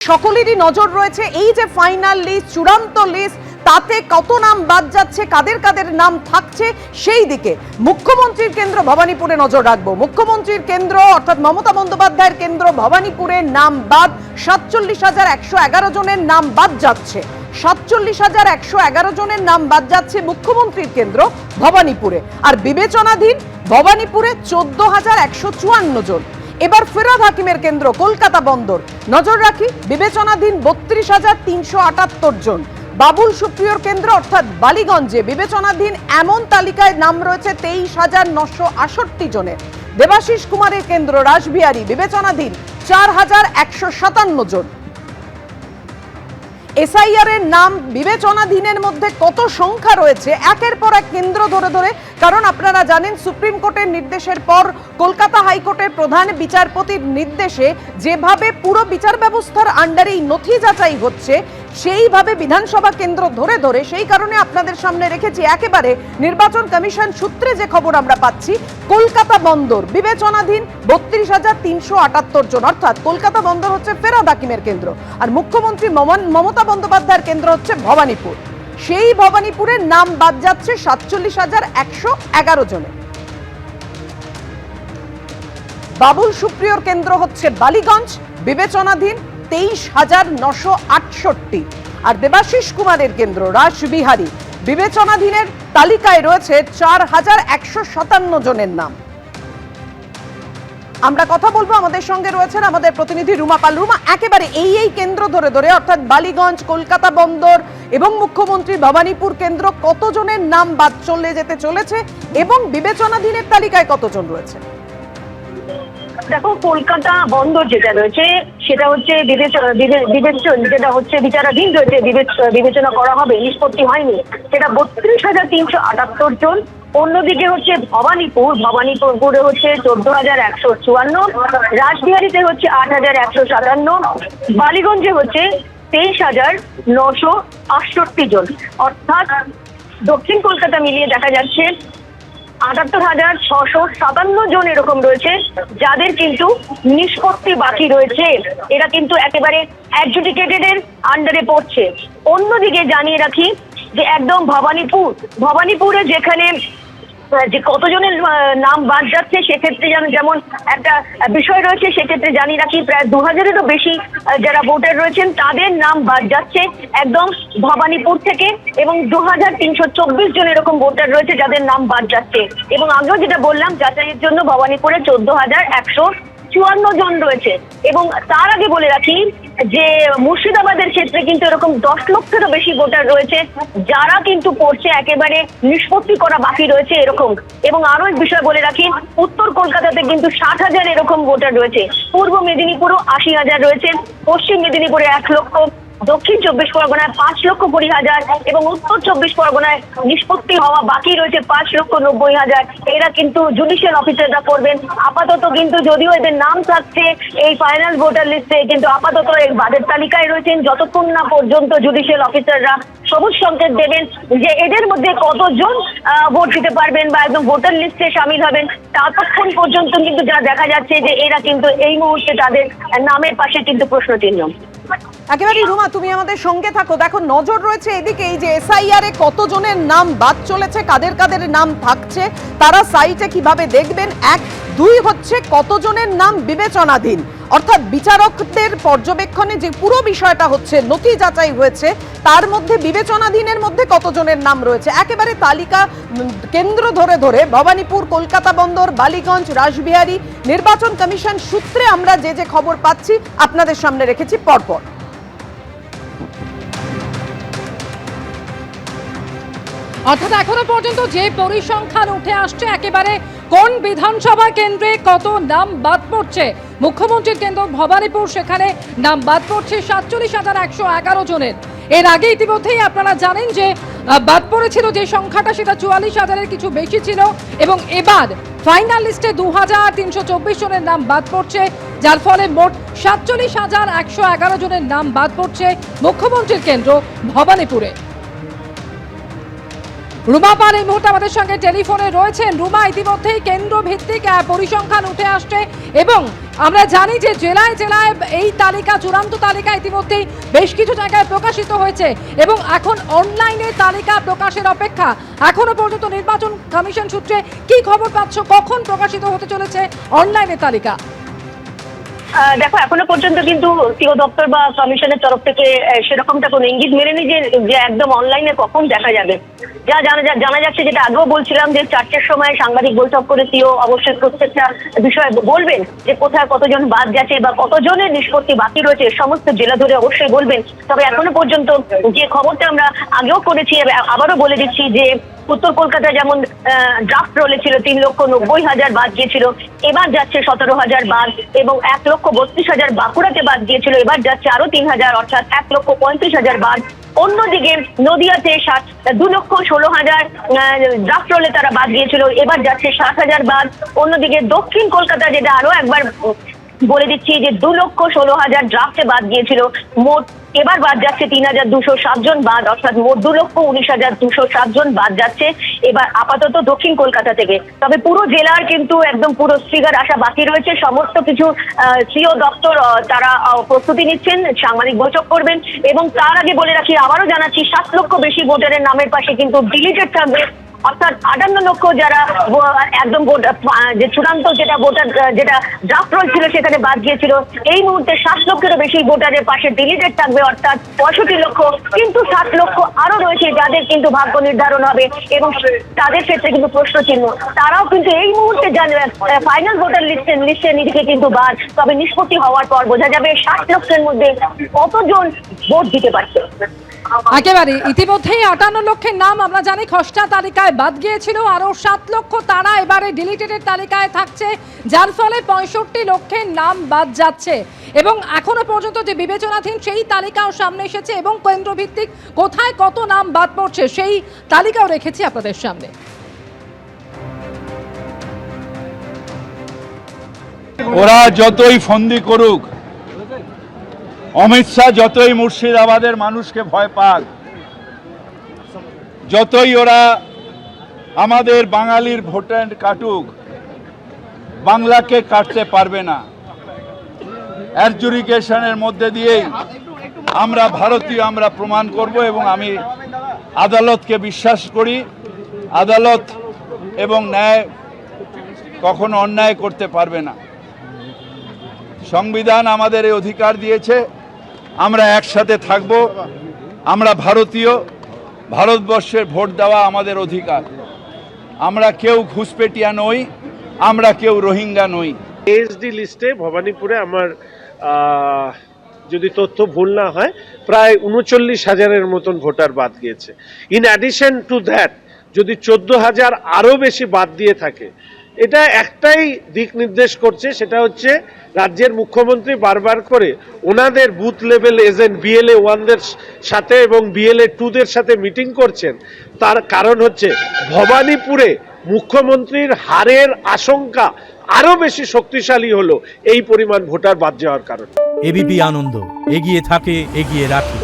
সকলেরই নজর রয়েছে এই যে ফাইনাল লিস্ট, চূড়ান্ত লিস্ট, তাতে কত নাম বাদ যাচ্ছে, কাদের কাদের নাম থাকছে সেই দিকে মুখ্যমন্ত্রীর কেন্দ্র ভবানীপুরে নজর রাখবো। মুখ্যমন্ত্রীর কেন্দ্র অর্থাৎ মমতা বন্দ্যোপাধ্যায়ের কেন্দ্র ভবানীপুরে নাম বাদ 47,111 জনের নাম বাদ যাচ্ছে। 47,111 জনের নাম বাদ যাচ্ছে মুখ্যমন্ত্রীর কেন্দ্র ভবানীপুরে। আর বিবেচনাধীন ভবানীপুরে 14,154 জন। এবার ফিরহাদ হাকিমের কেন্দ্র কলকাতা বন্দর নজর রাখি, বিবেচনাধীন 32,378 জন। বাবুল সুপ্রিয়র কেন্দ্র অর্থাৎ বালিগঞ্জে বিবেচনাধীন এমন তালিকায় নাম রয়েছে 23,968 জনের। দেবাশিস কুমারের কেন্দ্র রাসবিহারী বিবেচনাধীন 4,157 জন। এসআইআর এর নাম বিবেচনাধীনের মধ্যে কত সংখ্যা রয়েছে একের পর এক কেন্দ্র ধরে ধরে, কারণ আপনারা জানেন সুপ্রিম কোর্টের নির্দেশের পর কলকাতা হাইকোর্টের প্রধান বিচারপতির নির্দেশে যেভাবে পুরো বিচার ব্যবস্থার আন্ডারেই নথি যাচাই হচ্ছে সেইভাবে বিধানসভা কেন্দ্র ধরে ধরে, সেই কারণে আপনাদের সামনে রেখেছি একেবারে নির্বাচন কমিশন সূত্রে যে খবর আমরা পাচ্ছি, কলকাতা বন্দর বিবেচনাধীন 32,378 জন, অর্থাৎ কলকাতা বন্দর হচ্ছে ফিরহাদ হাকিমের কেন্দ্র আর মুখ্যমন্ত্রী মমতা বন্দ্যোপাধ্যায়ের কেন্দ্র হচ্ছে ভবানীপুর। সেই ভবানীপুরের নাম বাদ যাচ্ছে 47,111 জনের। বাবুল সুপ্রিয়র কেন্দ্র হচ্ছে বালিগঞ্জ বিবেচনাধীন 23,968 আর দেবাশিস কুমারের কেন্দ্র রাসবিহারী বিবেচনাধীনের তালিকায় রয়েছে 4,157 জনের নাম। আমরা কথা বলবো, আমাদের সঙ্গে রয়েছেন আমাদের প্রতিনিধি রুমা পাল। রুমা, একেবারে এই কেন্দ্র ধরে ধরে অর্থাৎ বালিগঞ্জ, কলকাতা বন্দর এবং মুখ্যমন্ত্রী ভবানীপুর কেন্দ্র কতজনের নাম বাদ চলে যেতে চলেছে এবং বিবেচনাধীনের তালিকায় কতজন রয়েছে? দেখো, কলকাতা বন্দর যেটা রয়েছে সেটা হচ্ছে যেটা হচ্ছে বিচারাধীন রয়েছে, বিবেচনা করা হবে, নিষ্পত্তি হয়নি, সেটা 32,378 জন। অন্যদিকে হচ্ছে ভবানীপুরে হচ্ছে 14,154, রাসবিহারীতে হচ্ছে 8,157, বালিগঞ্জে হচ্ছে 23,968 জন। অর্থাৎ দক্ষিণ কলকাতা মিলিয়ে দেখা যাচ্ছে 78,657 জন এরকম রয়েছে যাদের কিন্তু নিষ্পত্তি বাকি রয়েছে। এরা কিন্তু একেবারে অ্যাডজুডিকেটেড এর আন্ডারে পড়ছে। অন্যদিকে জানিয়ে রাখি যে একদম ভবানীপুরে যেখানে যে কতজনের নাম বাদ যাচ্ছে সেক্ষেত্রে যেমন একটা বিষয় রয়েছে, সেক্ষেত্রে জানিয়ে রাখি প্রায় 2,000-এরও বেশি যারা ভোটার রয়েছেন তাদের নাম বাদ যাচ্ছে একদম ভবানীপুর থেকে, এবং 2,324 জন এরকম ভোটার রয়েছে যাদের নাম বাদ যাচ্ছে। এবং আগেও যেটা বললাম, যাচাইয়ের জন্য ভবানীপুরে 14,154 জন রয়েছে। এবং তার আগে বলে রাখি যে মুর্শিদাবাদের ক্ষেত্রে কিন্তু এরকম 10 লক্ষেরও বেশি ভোটার রয়েছে যারা কিন্তু পড়ছে একেবারে নিষ্পত্তি করা বাকি রয়েছে এরকম। এবং আরো এক বিষয় বলে রাখি, উত্তর কলকাতাতে কিন্তু 60,000 এরকম ভোটার রয়েছে, পূর্ব মেদিনীপুরও 80,000 রয়েছে, পশ্চিম মেদিনীপুরে 1 লক্ষ, দক্ষিণ 24 পরগনায় 5,20,000 এবং উত্তর 24 পরগনায় নিষ্পত্তি হওয়া বাকি রয়েছে 5,90,000। এরা কিন্তু জুডিশিয়াল অফিসাররা করবেন। আপাতত কিন্তু যদিও এদের নাম থাকছে এই ফাইনাল ভোটার লিস্টে, কিন্তু আপাতত এর বাদের তালিকায় রয়েছেন যতক্ষণ না পর্যন্ত জুডিশিয়াল অফিসাররা সবুজ সংকেত দেবেন যে এদের মধ্যে কতজন ভোট দিতে পারবেন বা একদম ভোটার লিস্টে সামিল হবেন, ততক্ষণ পর্যন্ত কিন্তু যা দেখা যাচ্ছে যে এরা কিন্তু এই মুহূর্তে তাদের নামের পাশে কিন্তু প্রশ্নচিহ্ন। একেবারে রুমা, তুমি আমাদের সঙ্গে থাকো। দেখো, নজর রয়েছে এদিকে এই যে এসআইআর এ কতজনের নাম বাদ চলেছে, কাদের কাদের নাম থাকছে, তারা সাইটে কিভাবে দেখবেন। 1, 2 হচ্ছে কতজনের নাম বিবেচনাধীন, অর্থাৎ বিচারকদের পর্যবেক্ষণে যে পুরো বিষয়টা হচ্ছে নথি যাচাই হয়েছে তার মধ্যে বিবেচনাধীনের মধ্যে কতজনের নাম রয়েছে। একেবারে তালিকা কেন্দ্র ধরে ধরে ভবানীপুর, কলকাতা বন্দর, বালিগঞ্জ, রাসবিহারী নির্বাচন কমিশন সূত্রে আমরা যে খবর পাচ্ছি আপনাদের সামনে রেখেছি পরপর। অর্থাৎ এখনো পর্যন্ত যে পরিসংখ্যান উঠে আসছে একেবারে কোন বিধানসভা কেন্দ্রে কত নাম বাদ পড়ছে, মুখ্যমন্ত্রীর কেন্দ্র ভবানীপুর, সেখানে নাম বাদ পড়ছে 47,111 জনের। এর আগে ইতিমধ্যেই আপনারা জানেন যে বাদ পড়েছিল যে সংখ্যাটা সেটা 44,000-এর কিছু বেশি ছিল, এবং এবার ফাইনাল লিস্টে 2,324 জনের নাম বাদ পড়ছে, যার ফলে মোট 47,111 জনের নাম বাদ পড়ছে মুখ্যমন্ত্রীর কেন্দ্র ভবানীপুরে। রুমা পাল এই মুহূর্তে আমাদের সঙ্গে টেলিফোনে রয়েছেন। রুমা, ইতিমধ্যেই কেন্দ্র ভিত্তিক পরিসংখ্যান উঠে আসছে এবং আমরা জানি যে জেলায় জেলায় এই তালিকা, চূড়ান্ত তালিকা ইতিমধ্যেই বেশ কিছু জায়গায় প্রকাশিত হয়েছে এবং এখন অনলাইনে তালিকা প্রকাশের অপেক্ষা। এখনো পর্যন্ত নির্বাচন কমিশন সূত্রে কি খবর পাচ্ছ, কখন প্রকাশিত হতে চলেছে অনলাইনে তালিকা? দেখো, এখনো পর্যন্ত কিন্তু সিও দপ্তর বা কমিশনের তরফ থেকে সেরকমটা কোনো ইঙ্গিত মেলেনি যে একদম অনলাইনে কখন দেখা যাবে। যা জানা যাচ্ছে, যেটা আগেও বলছিলাম, যে 4টের সময় সাংবাদিক বৈঠক করে সিও অবশ্যই প্রত্যেকটা বিষয় বলবেন, যে কোথায় কতজন বাদ যাচ্ছে বা কতজনের নিষ্পত্তি বাকি রয়েছে, সমস্ত জেলা ধরে অবশ্যই বলবেন। তবে এখনো পর্যন্ত যে খবরটা আমরা আগেও করেছি, আবারও বলে দিচ্ছি, যে উত্তর কলকাতায় যেমন ড্রাফট রোলে ছিল 3,90,000 বাদ গিয়েছিল, এবার যাচ্ছে 17,000 বাদ, এবং 1,32,000 বাঁকুড়াতে বাদ গিয়েছিল, এবার যাচ্ছে আরো 3,000, অর্থাৎ 1,35,000 বাদ। অন্যদিকে নদিয়াতে 2,16,000 ড্রাফট রোলে তারা বাদ গিয়েছিল, এবার যাচ্ছে 7,000 বাদ। অন্যদিকে দক্ষিণ কলকাতা, যেটা আরো একবার বলে দিচ্ছি, যে 2,16,000 ড্রাফটে বাদ গিয়েছিল, মোট এবার বাদ যাচ্ছে 3,207 জন বাদ, অর্থাৎ মোট 2,19,207 জন বাদ যাচ্ছে এবার আপাতত দক্ষিণ কলকাতা থেকে। তবে পুরো জেলার কিন্তু একদম পুরো ফিগার আসা বাকি রয়েছে। সমস্ত কিছু সিও দপ্তর তারা প্রস্তুতি নিচ্ছেন, সাংবাদিক বৈঠক করবেন, এবং তার আগে বলে রাখি, আবারও জানাচ্ছি, 7 লক্ষ বেশি ভোটারের নামের পাশে কিন্তু ডিলিটেড থাকবে, অর্থাৎ 58 লক্ষ যারা একদম যে চূড়ান্ত যেটা ভোটার, যেটা ড্রাফট রোল ছিল সেখানে বাদ গিয়েছিল, এই মুহূর্তে 7 লক্ষেরও বেশি ভোটারের পাশে ডিলিটেড থাকবে, অর্থাৎ 65 লক্ষ। কিন্তু 7 লক্ষ আরো রয়েছে যাদের কিন্তু ভাগ্য নির্ধারণ হবে, এবং তাদের ক্ষেত্রে কিন্তু প্রশ্ন চিহ্ন। তারাও কিন্তু এই মুহূর্তে ফাইনাল ভোটার লিস্টে নিজেকে কিন্তু বাদ, তবে নিষ্পত্তি হওয়ার পর বোঝা যাবে 60 লক্ষের মধ্যে কতজন ভোট দিতে পারছে। একেবারে ইতিমধ্যেই 58 লক্ষের নাম আমরা জানি খসড়া তালিকায় বাদ গিয়েছিল, আরো 7 লক্ষ তারা এবারে ডিলিটেডের তালিকায় থাকছে, যার ফলে 65 লক্ষের নাম বাদ যাচ্ছে। এবং এখনো পর্যন্ত যে বিবেচনাধীন সেই তালিকাও সামনে এসেছে এবং কেন্দ্রভিত্তিক কোথায় কত নাম বাদ পড়ছে সেই তালিকাও রেখেছি আপনাদের সামনে। ওরা যতই ফন্দি করুক, অমিত শাহ যতই মুর্শিদাবাদের মানুষকে ভয় পাক, যতই ওরা আমাদের বাঙালির ভোটার কাটুক, বাংলাকে কাটতে পারবে না। অ্যাডজুডিকেশনের মধ্যে দিয়েই আমরা ভারতীয়, আমরা প্রমাণ করব। এবং আমি আদালতকে বিশ্বাস করি, আদালত এবং ন্যায় কখনো অন্যায় করতে পারবে না। সংবিধান আমাদের এই অধিকার দিয়েছে, আমরা একসাথে থাকব। আমরা ভারতীয়, ভারতবর্ষের ভোট দেওয়া আমাদের অধিকার। আমরা কেউ ঘুষপেটিয়া নই, আমরা কেউ রোহিঙ্গা নই। এসডি লিস্টে ভবানীপুরে আমার যদি তথ্য ভুল না হয় প্রায় 39,000-এর মতন ভোটার বাদ গিয়েছে। ইন অ্যাডিশন টু দ্যাট যদি 14,000 আরও বেশি বাদ দিয়ে থাকে, এটা একটাই দিক নির্দেশ করছে, সেটা হচ্ছে রাজ্যের মুখ্যমন্ত্রী বারবার করে ওনাদের বুথ লেভেল এজেন্ট BLA 1-দের সাথে এবং BLA 2-দের সাথে মিটিং করছেন। তার কারণ হচ্ছে ভবানীপুরে মুখ্যমন্ত্রীর হারের আশঙ্কা আরো বেশি শক্তিশালী হলো এই পরিমাণ ভোটার বাদ যাওয়ার কারণে। এবিপি আনন্দ, এগিয়ে থাকে, এগিয়ে রাখে।